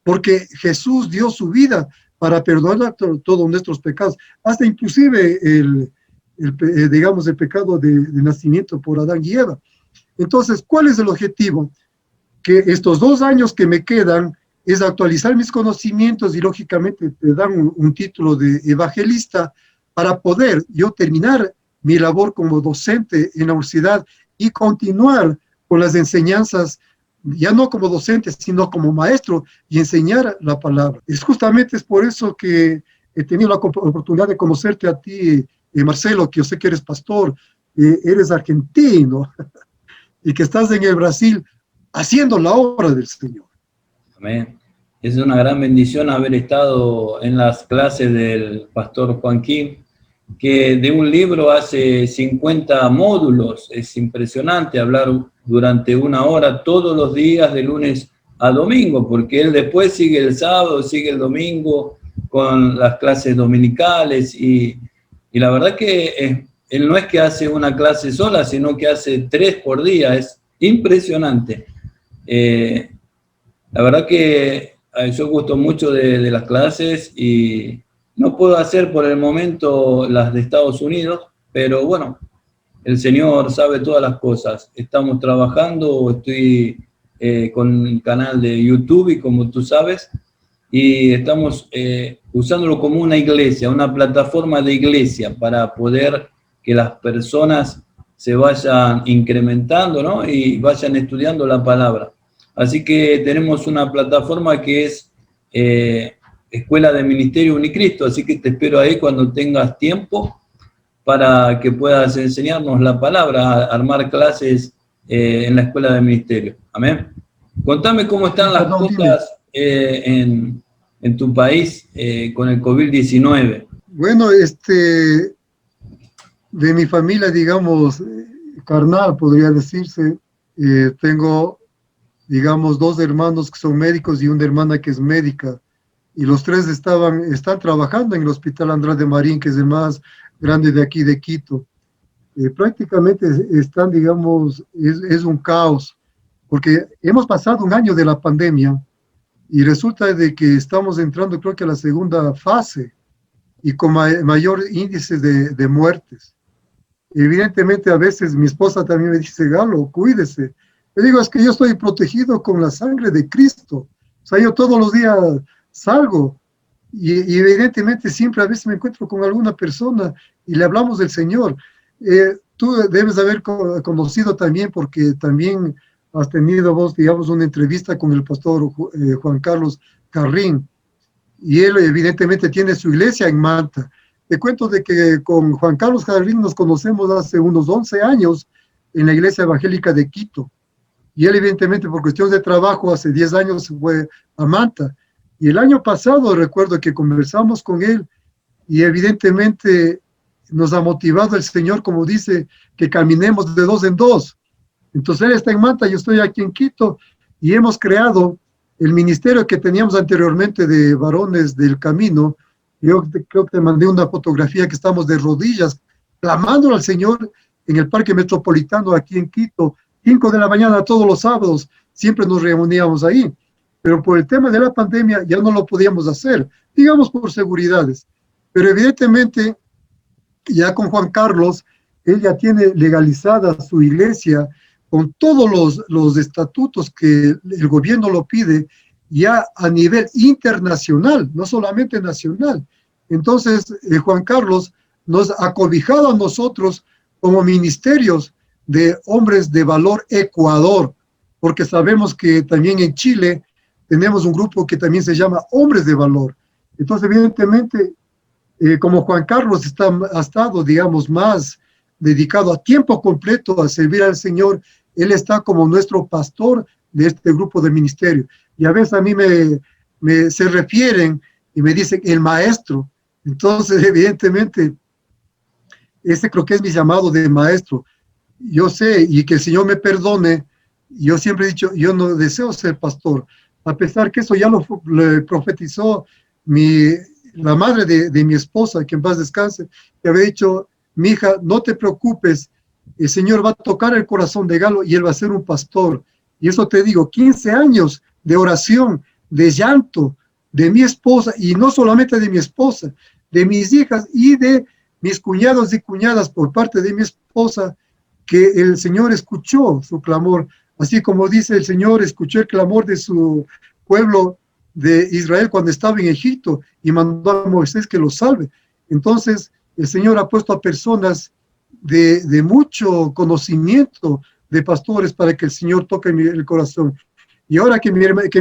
porque Jesús dio su vida para perdonar todos nuestros pecados, hasta inclusive digamos, el pecado de nacimiento por Adán y Eva. Entonces, ¿cuál es el objetivo? Que estos 2 años que me quedan es actualizar mis conocimientos y lógicamente te dan un título de evangelista para poder yo terminar mi labor como docente en la universidad y continuar con las enseñanzas, ya no como docente, sino como maestro, y enseñar la palabra. Justamente es por eso que he tenido la oportunidad de conocerte a ti, Marcelo, que yo sé que eres pastor, eres argentino, y que estás en el Brasil haciendo la obra del Señor. Amén. Es una gran bendición haber estado en las clases del pastor Joaquín, que de un libro hace 50 módulos. Es impresionante hablar durante 1 hora todos los días de lunes a domingo, porque él después sigue el sábado, sigue el domingo con las clases dominicales y la verdad que él no es que hace una clase sola, sino que hace 3 por día. Es impresionante. La verdad que yo gusto mucho de las clases y no puedo hacer por el momento las de Estados Unidos, pero bueno, el Señor sabe todas las cosas. Estamos trabajando, estoy con el canal de YouTube y como tú sabes, y estamos usándolo como una iglesia, una plataforma de iglesia para poder que las personas se vayan incrementando, ¿no? Y vayan estudiando la palabra. Así que tenemos una plataforma que es Escuela de Ministerio Unicristo, así que te espero ahí cuando tengas tiempo para que puedas enseñarnos la palabra, armar clases en la Escuela de Ministerio. Amén. Contame cómo están las cosas en tu país con el COVID-19. Bueno, de mi familia, digamos, carnal, podría decirse, tengo, digamos, 2 hermanos que son médicos y una hermana que es médica, y los 3 están trabajando en el Hospital Andrade Marín, que es el más grande de aquí de Quito. Prácticamente están, digamos, es un caos, porque hemos pasado un año de la pandemia, y resulta de que estamos entrando, creo que a la segunda fase, y con mayor índice de muertes. Evidentemente, a veces mi esposa también me dice, Galo, cuídese. Le digo, es que yo estoy protegido con la sangre de Cristo. O sea, yo todos los días salgo y evidentemente siempre a veces me encuentro con alguna persona y le hablamos del Señor. Tú debes haber conocido también, porque también has tenido vos, digamos, una entrevista con el pastor Juan Carlos Carrín, y él evidentemente tiene su iglesia en Manta. Te cuento de que con Juan Carlos Carrín nos conocemos hace unos 11 años en la iglesia evangélica de Quito. Y él, evidentemente, por cuestiones de trabajo, hace 10 años se fue a Manta. Y el año pasado recuerdo que conversamos con él y evidentemente nos ha motivado el Señor, como dice, que caminemos de 2 en 2. Entonces él está en Manta, yo estoy aquí en Quito, y hemos creado el ministerio que teníamos anteriormente de varones del camino. Yo creo que te mandé una fotografía que estamos de rodillas, clamando al Señor en el Parque Metropolitano aquí en Quito, 5 de la mañana todos los sábados, siempre nos reuníamos ahí. Pero por el tema de la pandemia ya no lo podíamos hacer, digamos por seguridades. Pero evidentemente, ya con Juan Carlos, él ya tiene legalizada su iglesia con todos los estatutos que el gobierno lo pide, ya a nivel internacional, no solamente nacional. Entonces, Juan Carlos nos ha acobijado a nosotros como ministerios de Hombres de Valor Ecuador, porque sabemos que también en Chile tenemos un grupo que también se llama Hombres de Valor. Entonces, evidentemente, como Juan Carlos ha estado, digamos, más dedicado a tiempo completo a servir al Señor, él está como nuestro pastor de este grupo de ministerio. Y a veces a mí se refieren y me dicen el maestro. Entonces, evidentemente, ese creo que es mi llamado de maestro. Yo sé, y que el Señor me perdone, yo siempre he dicho, yo no deseo ser pastor, a pesar que eso ya lo profetizó la madre de mi esposa, que en paz descanse, que había dicho, mi hija, no te preocupes, el Señor va a tocar el corazón de Galo y él va a ser un pastor. Y eso te digo, 15 años de oración, de llanto, de mi esposa, y no solamente de mi esposa, de mis hijas y de mis cuñados y cuñadas por parte de mi esposa, que el Señor escuchó su clamor, así como dice el Señor, escuchó el clamor de su pueblo de Israel cuando estaba en Egipto y mandó a Moisés que lo salve. Entonces, el Señor ha puesto a personas de mucho conocimiento, de pastores, para que el Señor toque el corazón. Y ahora que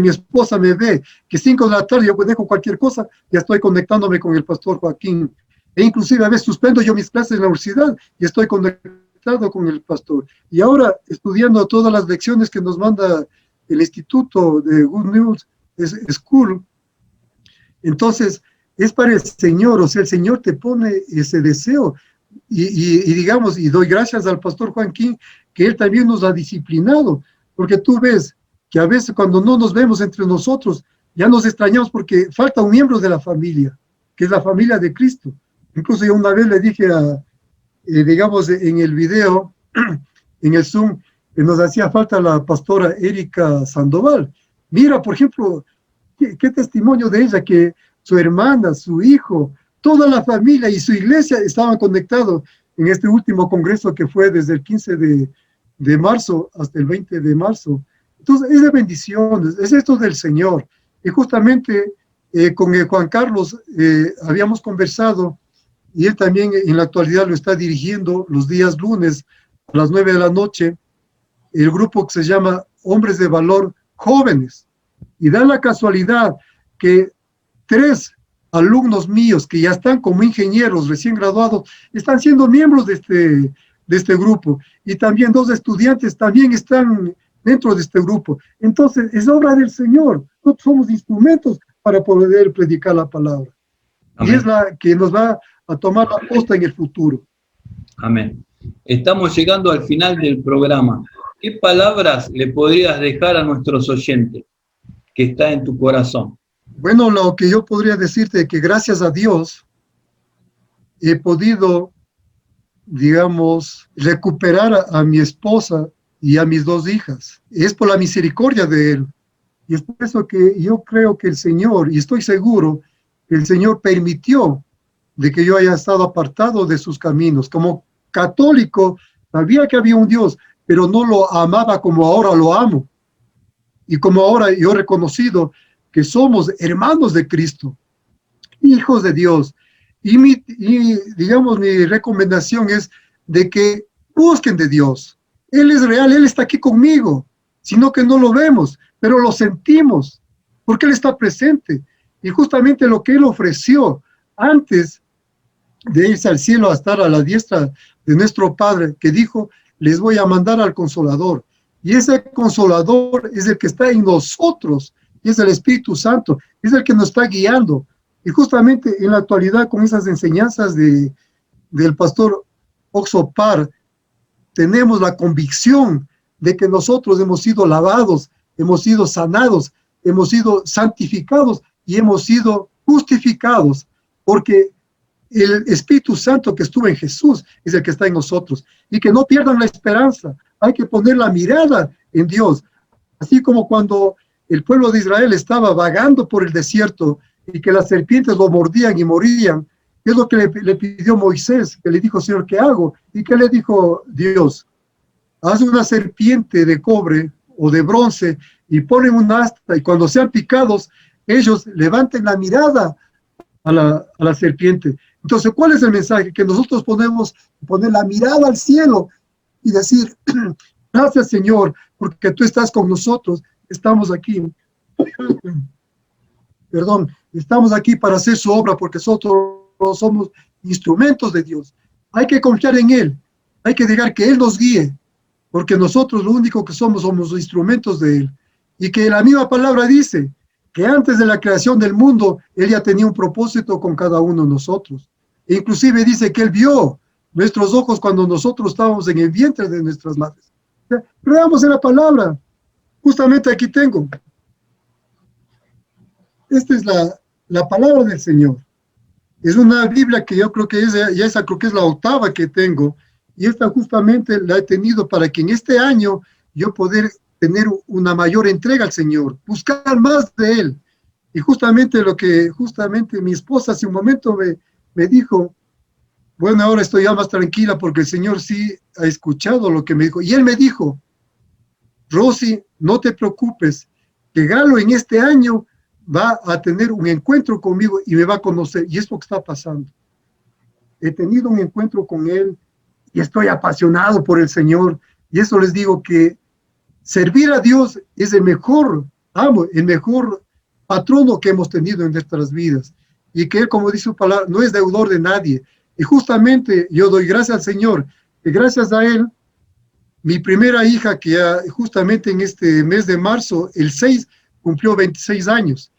mi esposa me ve, que 5 de la tarde yo dejo cualquier cosa, ya estoy conectándome con el pastor Joaquín. E inclusive a veces suspendo yo mis clases en la universidad y estoy conectado con el pastor. Y ahora estudiando todas las lecciones que nos manda el instituto de Good News School. Entonces, es para el Señor, o sea, el Señor te pone ese deseo. Y digamos, y doy gracias al pastor Joaquín, que él también nos ha disciplinado, porque tú ves que a veces cuando no nos vemos entre nosotros, ya nos extrañamos porque falta un miembro de la familia, que es la familia de Cristo. Incluso yo una vez le dije digamos, en el video, en el Zoom, que nos hacía falta la pastora Erika Sandoval. Mira, por ejemplo, qué testimonio de ella, que su hermana, su hijo, toda la familia y su iglesia estaban conectados en este último congreso que fue desde el 15 de marzo hasta el 20 de marzo. Entonces, es de bendiciones, es esto del Señor. Y justamente con Juan Carlos habíamos conversado, y él también en la actualidad lo está dirigiendo los días lunes a las 9 de la noche, el grupo que se llama Hombres de Valor Jóvenes. Y da la casualidad que 3 alumnos míos que ya están como ingenieros recién graduados están siendo miembros de este grupo. Y también 2 estudiantes también están dentro de este grupo. Entonces, es obra del Señor. Nosotros somos instrumentos para poder predicar la palabra. Amén. Y es la que nos va a tomar la posta en el futuro. Amén. Estamos llegando al final del programa. ¿Qué palabras le podrías dejar a nuestros oyentes que está en tu corazón? Bueno, lo que yo podría decirte es que gracias a Dios he podido, digamos, recuperar a mi esposa y a mis 2 hijas. Es por la misericordia de Él. Y es por eso que yo creo que el Señor, y estoy seguro, que el Señor permitió de que yo haya estado apartado de sus caminos. Como católico, sabía que había un Dios, pero no lo amaba como ahora lo amo. Y como ahora yo he reconocido que somos hermanos de Cristo, hijos de Dios. Y digamos, mi recomendación es de que busquen de Dios. Él es real, Él está aquí conmigo, sino que no lo vemos, pero lo sentimos, porque Él está presente. Y justamente lo que Él ofreció antes de irse al cielo a estar a la diestra de nuestro Padre, que dijo, les voy a mandar al Consolador. Y ese Consolador es el que está en nosotros, y es el Espíritu Santo, es el que nos está guiando. Y justamente en la actualidad, con esas enseñanzas del pastor Oxopar, tenemos la convicción de que nosotros hemos sido lavados, hemos sido sanados, hemos sido santificados y hemos sido justificados, porque el Espíritu Santo que estuvo en Jesús es el que está en nosotros. Y que no pierdan la esperanza, hay que poner la mirada en Dios. Así como cuando el pueblo de Israel estaba vagando por el desierto y que las serpientes lo mordían y morían, ¿qué es lo que le pidió Moisés? Que le dijo, Señor, ¿qué hago? ¿Y qué le dijo Dios? Haz una serpiente de cobre o de bronce y ponen un asta, y cuando sean picados, ellos levanten la mirada a la serpiente. Entonces, ¿cuál es el mensaje? Que nosotros poner la mirada al cielo y decir, Gracias, Señor, porque tú estás con nosotros. Estamos aquí. Perdón, estamos aquí para hacer su obra porque nosotros somos instrumentos de Dios. Hay que confiar en Él. Hay que dejar que Él nos guíe, porque nosotros lo único que somos instrumentos de Él. Y que la misma palabra dice que antes de la creación del mundo, Él ya tenía un propósito con cada uno de nosotros. E inclusive dice que Él vio nuestros ojos cuando nosotros estábamos en el vientre de nuestras madres. Creamos en la palabra. Justamente aquí tengo. Esta es la palabra del Señor. Es una Biblia que yo creo que creo que es la octava que tengo. Y esta justamente la he tenido para que en este año yo poder tener una mayor entrega al Señor, buscar más de Él. Y justamente mi esposa hace un momento me dijo, bueno, ahora estoy ya más tranquila porque el Señor sí ha escuchado lo que me dijo. Y Él me dijo, Rosy, no te preocupes, que Galo en este año va a tener un encuentro conmigo y me va a conocer. Y es lo que está pasando. He tenido un encuentro con Él y estoy apasionado por el Señor. Y eso les digo que servir a Dios es el mejor patrono que hemos tenido en nuestras vidas. Y que Él, como dice su palabra, no es deudor de nadie. Y justamente yo doy gracias al Señor, que gracias a Él, mi primera hija, que ya justamente en este mes de marzo, el 6, cumplió 26 años.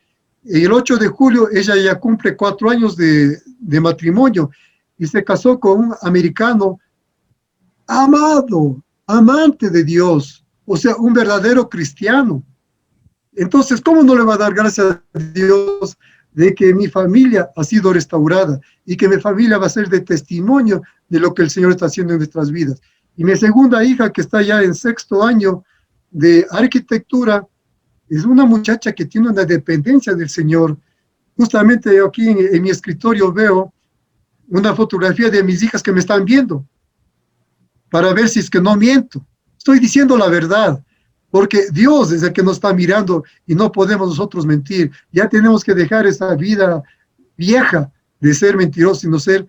Y el 8 de julio, ella ya cumple 4 años de matrimonio y se casó con un americano amado, amante de Dios, o sea, un verdadero cristiano. Entonces, ¿cómo no le va a dar gracias a Dios de que mi familia ha sido restaurada y que mi familia va a ser de testimonio de lo que el Señor está haciendo en nuestras vidas? Y mi segunda hija, que está ya en 6º año de arquitectura, es una muchacha que tiene una dependencia del Señor. Justamente aquí en mi escritorio veo una fotografía de mis hijas que me están viendo para ver si es que no miento. Estoy diciendo la verdad, porque Dios es el que nos está mirando y no podemos nosotros mentir. Ya tenemos que dejar esa vida vieja de ser mentirosos, sino ser,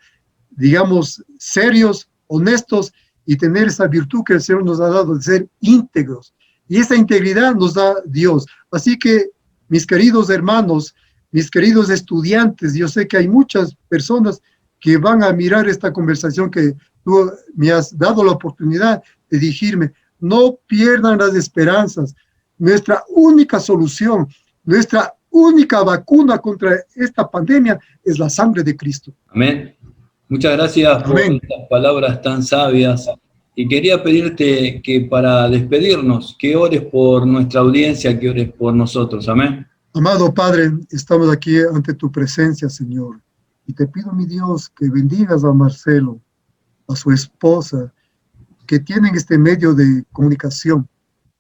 digamos, serios, honestos y tener esa virtud que el Señor nos ha dado de ser íntegros. Y esa integridad nos da Dios. Así que, mis queridos hermanos, mis queridos estudiantes, yo sé que hay muchas personas que van a mirar esta conversación que tú me has dado la oportunidad de dirigirme. No pierdan las esperanzas. Nuestra única solución, nuestra única vacuna contra esta pandemia es la sangre de Cristo. Amén. Muchas gracias por estas palabras tan sabias. Y quería pedirte que para despedirnos, que ores por nuestra audiencia, que ores por nosotros. Amén. Amado Padre, estamos aquí ante tu presencia, Señor. Y te pido, mi Dios, que bendigas a Marcelo, a su esposa, que tienen este medio de comunicación,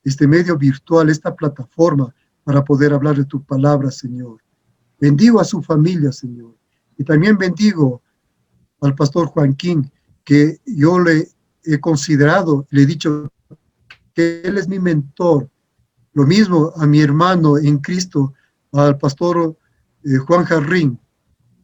este medio virtual, esta plataforma para poder hablar de tu palabra, Señor. Bendigo a su familia, Señor. Y también bendigo al pastor Joaquín, que yo le he considerado, le he dicho que él es mi mentor. Lo mismo a mi hermano en Cristo, al pastor Juan Jarrín,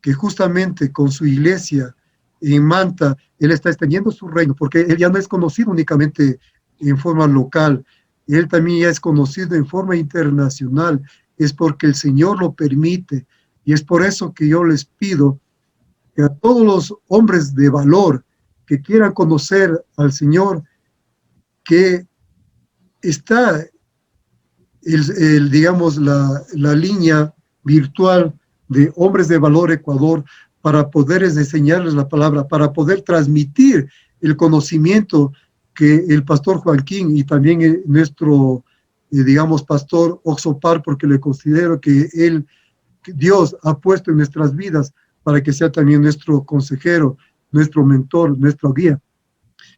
que justamente con su iglesia en Manta, él está extendiendo su reino, porque él ya no es conocido únicamente en forma local, él también ya es conocido en forma internacional, es porque el Señor lo permite, y es por eso que yo les pido que a todos los hombres de valor que quieran conocer al Señor, que está, digamos, la línea virtual de Hombres de Valor Ecuador, para poder enseñarles la palabra, para poder transmitir el conocimiento que el pastor Joaquín y también nuestro, digamos, pastor Oxopar, porque le considero que Dios ha puesto en nuestras vidas para que sea también nuestro consejero, nuestro mentor, nuestro guía.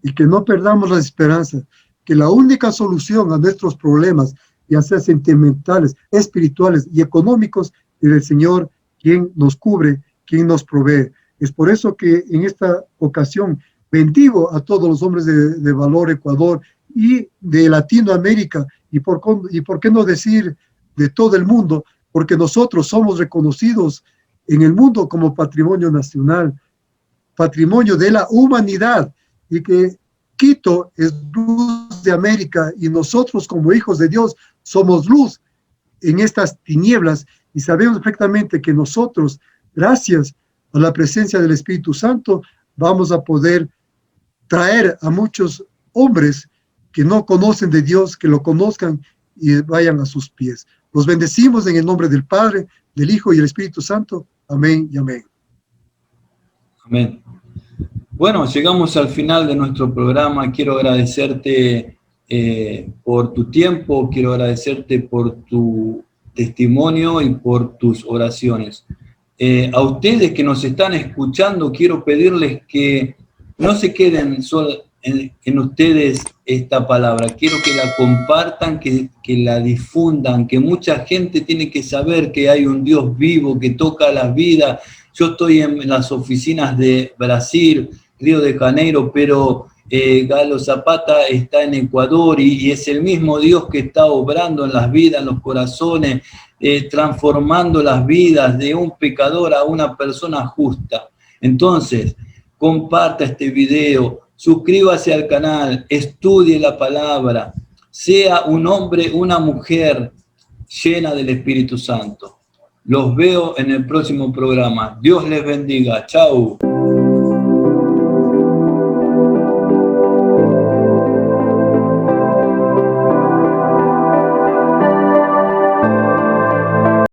Y que no perdamos la esperanza, que la única solución a nuestros problemas, ya sea sentimentales, espirituales y económicos, es el Señor quien nos cubre, quien nos provee. Es por eso que en esta ocasión bendigo a todos los hombres de valor Ecuador y de Latinoamérica, y por qué no decir de todo el mundo, porque nosotros somos reconocidos en el mundo como patrimonio nacional, patrimonio de la humanidad, y que Quito es luz de América y nosotros como hijos de Dios somos luz en estas tinieblas y sabemos perfectamente que nosotros, gracias a la presencia del Espíritu Santo, vamos a poder traer a muchos hombres que no conocen de Dios, que lo conozcan y vayan a sus pies. Los bendecimos en el nombre del Padre, del Hijo y del Espíritu Santo. Amén y amén. Amén. Bueno, llegamos al final de nuestro programa. Quiero agradecerte por tu tiempo, quiero agradecerte por tu testimonio y por tus oraciones. A ustedes que nos están escuchando, quiero pedirles que no se queden solo en ustedes esta palabra. Quiero que la compartan, que la difundan, que mucha gente tiene que saber que hay un Dios vivo que toca las vidas. Yo estoy en las oficinas de Brasil, Río de Janeiro, pero Galo Zapata está en Ecuador y es el mismo Dios que está obrando en las vidas, en los corazones, transformando las vidas de un pecador a una persona justa. Entonces, comparta este video, suscríbase al canal, estudie la palabra, sea un hombre, una mujer llena del Espíritu Santo. Los veo en el próximo programa. Dios les bendiga. Chau.